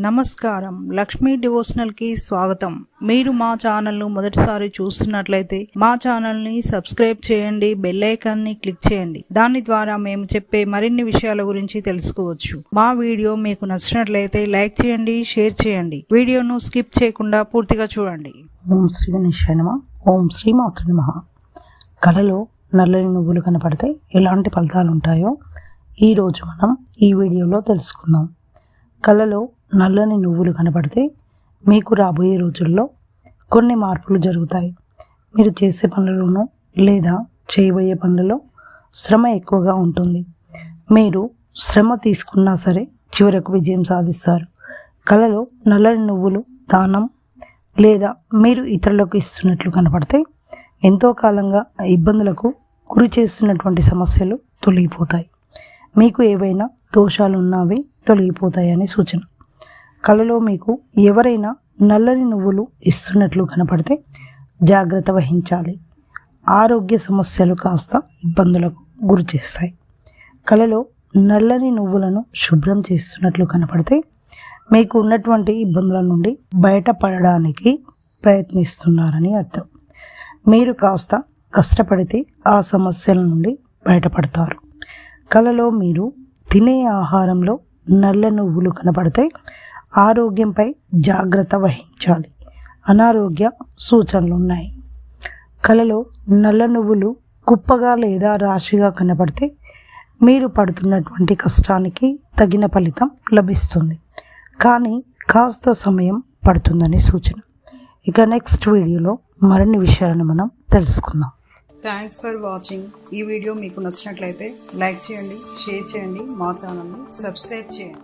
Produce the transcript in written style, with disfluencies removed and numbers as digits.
నమస్కారం, లక్ష్మీ డివోషనల్ కి స్వాగతం. మీరు మా ఛానల్ ను మొదటిసారి చూస్తున్నట్లయితే మా ఛానల్ ని సబ్స్క్రైబ్ చేయండి, బెల్ ఐకాన్ ని క్లిక్ చేయండి. దాని ద్వారా మేము చెప్పే మరిన్ని విషయాల గురించి తెలుసుకోవచ్చు. మా వీడియో మీకు నచ్చినట్లయితే లైక్ చేయండి, షేర్ చేయండి. వీడియోను స్కిప్ చేయకుండా పూర్తిగా చూడండి. ఓం శ్రీ గణేశాయ నమః. ఓం శ్రీ మాతృ నమః. కలలో నల్లని నువ్వులు కనపడితే ఎలాంటి ఫలితాలు ఉంటాయో ఈరోజు మనం ఈ వీడియోలో తెలుసుకుందాం. కలలో నల్లని నువ్వులు కనపడితే మీకు రాబోయే రోజుల్లో కొన్ని మార్పులు జరుగుతాయి. మీరు చేసే పనులను లేదా చేయబోయే పనులలో శ్రమ ఎక్కువగా ఉంటుంది. మీరు శ్రమ తీసుకున్నా సరే చివరకు విజయం సాధిస్తారు. కలలో నల్లని నువ్వులు దానం లేదా మీరు ఇతరులకు ఇస్తున్నట్లు కనపడితే ఎంతో కాలంగా ఇబ్బందులకు గురి చేస్తున్నటువంటి సమస్యలు తొలగిపోతాయి. మీకు ఏవైనా దోషాలు ఉన్నవి తొలగిపోతాయని సూచన. కలలో మీకు ఎవరైనా నల్లని నువ్వులు ఇస్తున్నట్లు కనపడితే జాగ్రత్త వహించాలి. ఆరోగ్య సమస్యలు కాస్త ఇబ్బందులకు గురి చేస్తాయి. కలలో నల్లని నువ్వులను శుభ్రం చేస్తున్నట్లు కనపడితే మీకు ఉన్నటువంటి ఇబ్బందుల నుండి బయటపడడానికి ప్రయత్నిస్తున్నారని అర్థం. మీరు కాస్త కష్టపడితే ఆ సమస్యల నుండి బయటపడతారు. కలలో మీరు తినే ఆహారంలో నల్ల నువ్వులు కనపడితే ఆరోగ్యంపై జాగ్రత్త వహించాలి. అనారోగ్య సూచనలు ఉన్నాయి. కలలో నల్ల నువ్వులు కుప్పగా లేదా రాశిగా కనపడితే మీరు పడుతున్నటువంటి కష్టానికి తగిన ఫలితం లభిస్తుంది, కానీ కాస్త సమయం పడుతుందని సూచన. ఇక నెక్స్ట్ వీడియోలో మరిన్ని విషయాలను మనం తెలుసుకుందాం. Thanks for watching. ఈ వీడియో మీకు నచ్చినట్లయితే లైక్ చేయండి, షేర్ చేయండి, మా ఛానల్ని సబ్స్క్రైబ్ చేయండి.